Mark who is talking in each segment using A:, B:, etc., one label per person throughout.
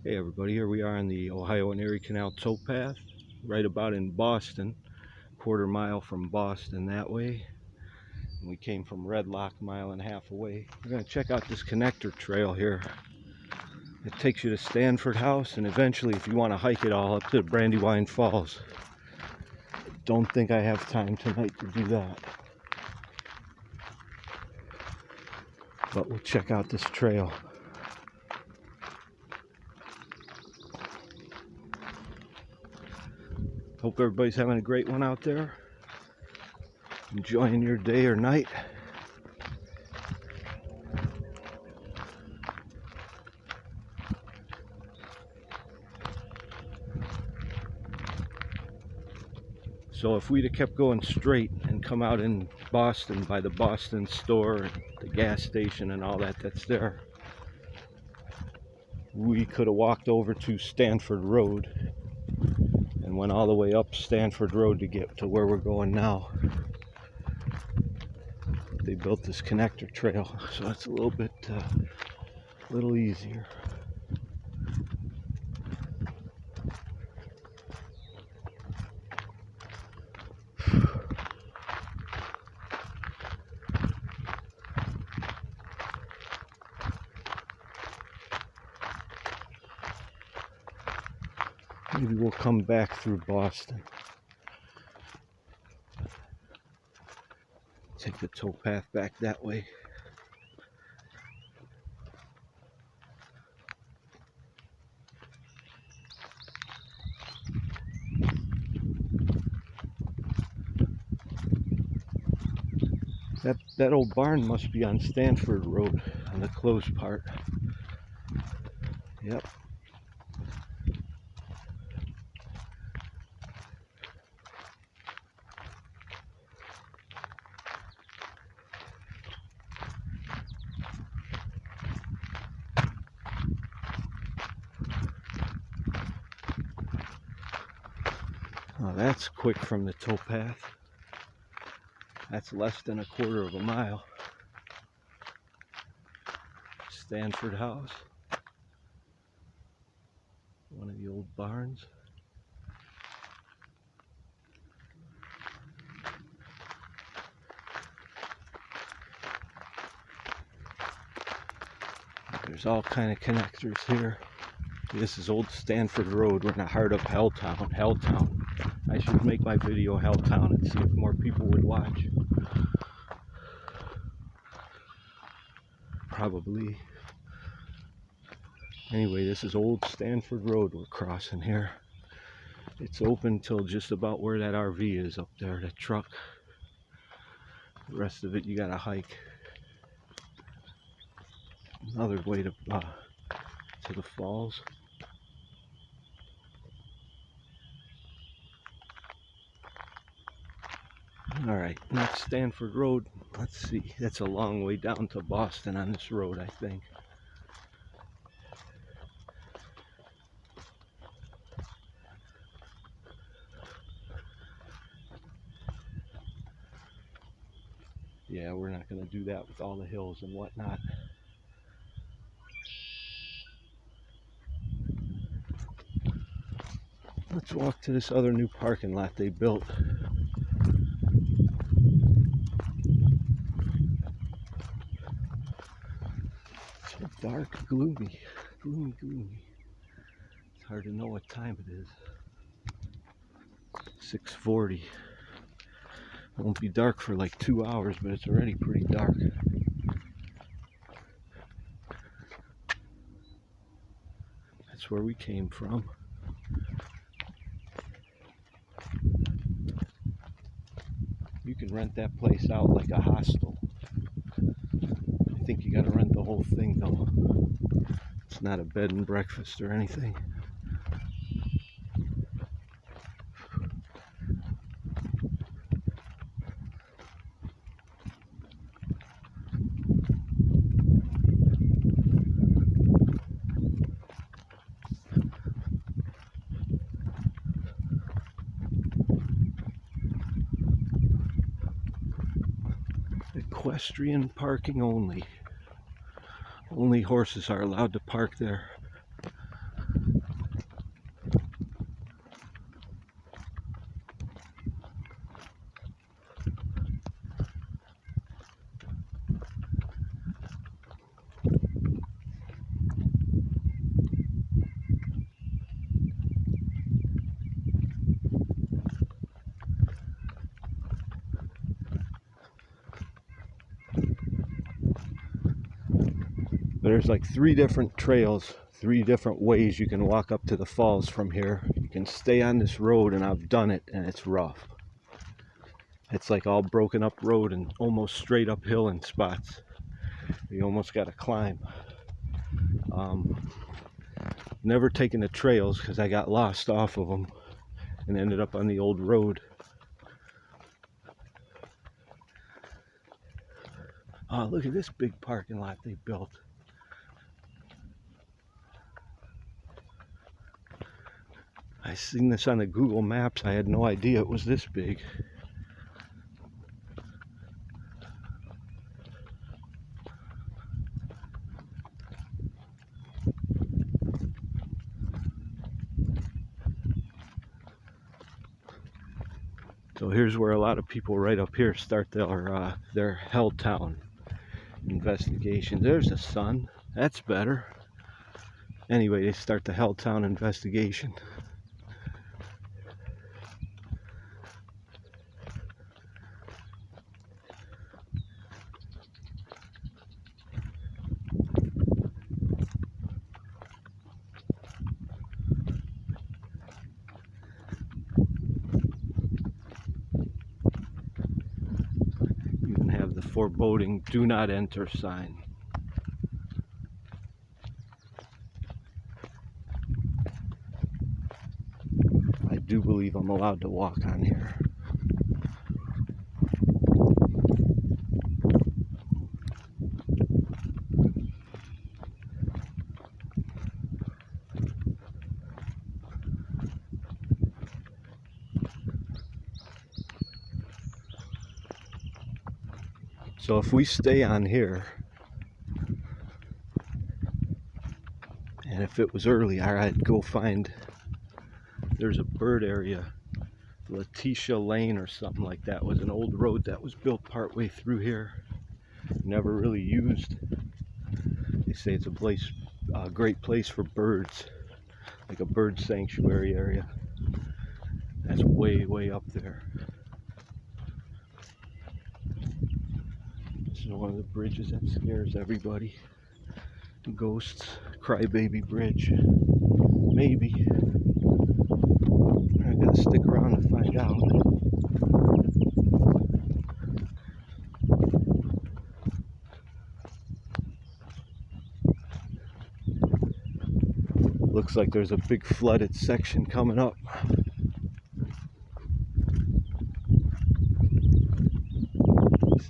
A: Hey everybody, here we are on the Ohio and Erie Canal towpath, right about in Boston, quarter-mile from Boston that way. And we came from Red Lock, mile and a half away. We're going to check out this connector trail here. It takes you to Stanford House, and eventually, if you want to hike it all, up to Brandywine Falls. Don't think I have time tonight to do that, but we'll check out this trail. Hope everybody's having a great one out there, enjoying your day or night. So if we'd have kept going straight and come out in Boston by the Boston store and the gas station and all that that's there, we could have walked over to Stanford Road and went all the way up Stanford Road to get to where we're going now. They built this connector trail, so it's a little easier. Maybe we'll come back through Boston. Take the towpath back that way. That old barn must be on Stanford Road, on the closed part. Yep. Oh, that's quick from the towpath. That's less than a quarter of a mile. Stanford House. One of the old barns. There's all kind of connectors here. This is old Stanford Road. We're in the heart of Helltown. I should make my video Helltown and see if more people would watch. Probably. Anyway, this is old Stanford Road we're crossing here. It's open till just about where that RV is up there, that truck. The rest of it you gotta hike. Another way to the falls. Alright, next Stanford Road. Let's see, that's a long way down to Boston on this road, I think. Yeah, we're not going to do that with all the hills and whatnot. Let's walk to this other new parking lot they built. So dark, gloomy. It's hard to know what time it is. 6:40. It won't be dark for like 2 hours, but it's already pretty dark. That's where we came from. You can rent that place out like a hostel. I think you gotta rent the whole thing though. It's not a bed and breakfast or anything. Equestrian parking only. Only horses are allowed to park there. there's like 3 different trails, 3 different ways you can walk up to the falls from here. You can stay on this road, and I've done it, and it's rough. It's like all broken up road and almost straight uphill in spots. You almost got to climb. Never taken the trails because I got lost off of them and ended up on the old road. Oh, look at this big parking lot they built. I seen this on the Google Maps. I had no idea it was this big. So here's where a lot of people right up here start their Helltown investigation. There's the sun. That's better. Anyway, they start the Helltown investigation. You can have the foreboding "Do not enter" sign. I do believe I'm allowed to walk on here. So if we stay on here, and if it was early, I'd go find, there's a bird area, Letitia Lane or something like that. It was an old road that was built partway through here, never really used. They say it's a great place for birds, like a bird sanctuary area. That's way, way up there. This is one of the bridges that scares everybody. Ghosts, Crybaby Bridge. Maybe. I gotta stick around to find out. Looks like there's a big flooded section coming up.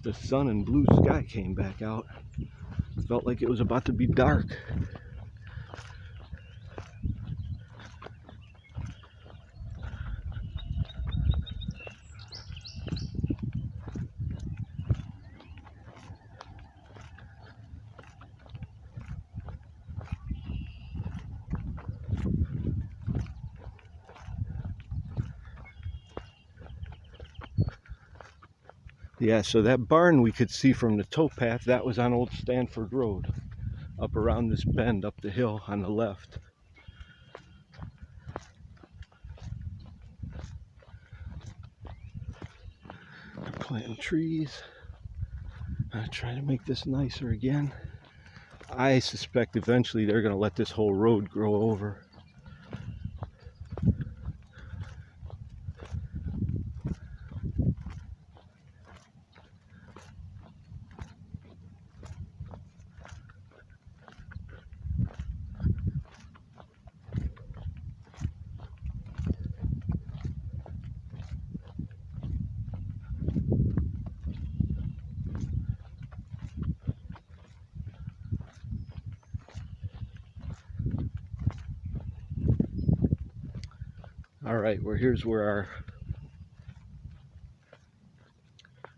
A: The sun and blue sky came back out. It felt like it was about to be dark. Yeah, so that barn we could see from the towpath, that was on old Stanford Road, up around this bend up the hill on the left. They're planting trees. I'm trying to make this nicer again. I suspect eventually they're going to let this whole road grow over. Alright, here's where our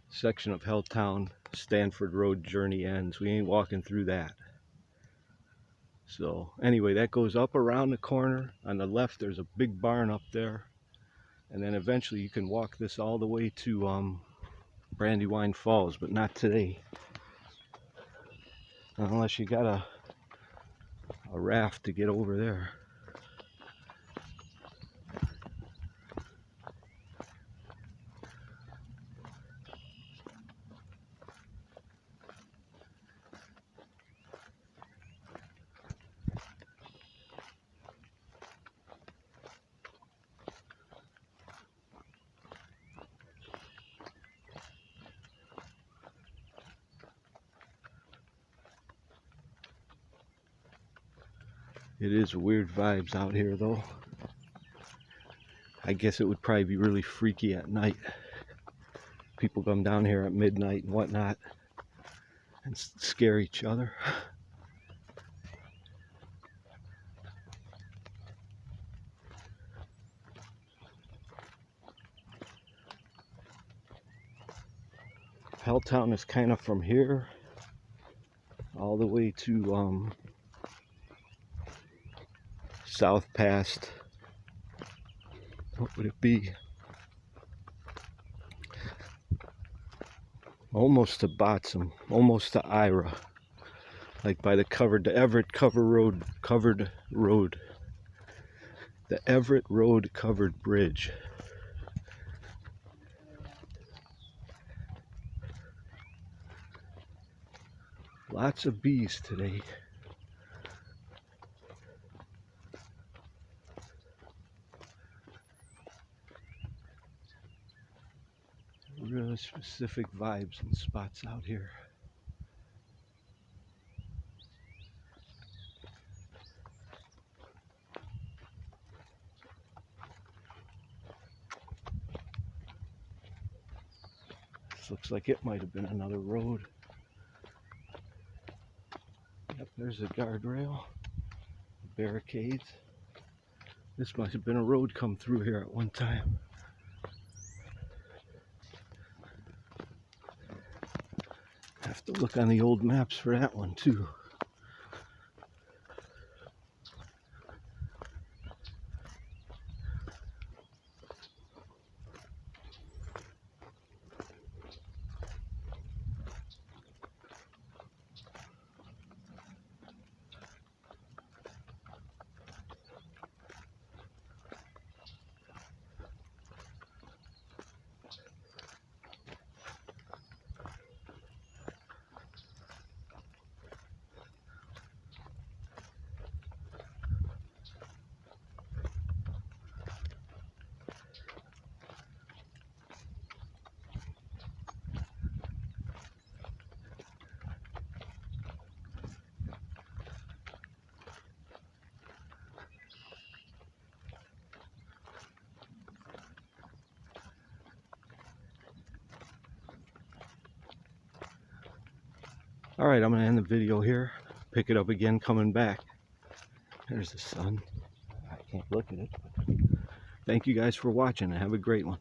A: section of Helltown Stanford Road journey ends. We ain't walking through that. So anyway, that goes up around the corner. On the left there's a big barn up there, and then eventually you can walk this all the way to Brandywine Falls, but not today, unless you got a raft to get over there. It is weird vibes out here though. I guess it would probably be really freaky at night. People come down here at midnight and whatnot and scare each other. Helltown is kind of from here all the way to south past, what would it be? Almost to Botsam, almost to Ira, like by the Everett covered road, the Everett Road covered bridge. Lots of bees today. Really specific vibes and spots out here. This looks like it might have been another road. Yep, there's a guardrail, barricades. This must have been a road come through here at one time. Have to look on the old maps for that one too. Alright, I'm going to end the video here. Pick it up again coming back. There's the sun. I can't look at it. Thank you guys for watching and have a great one.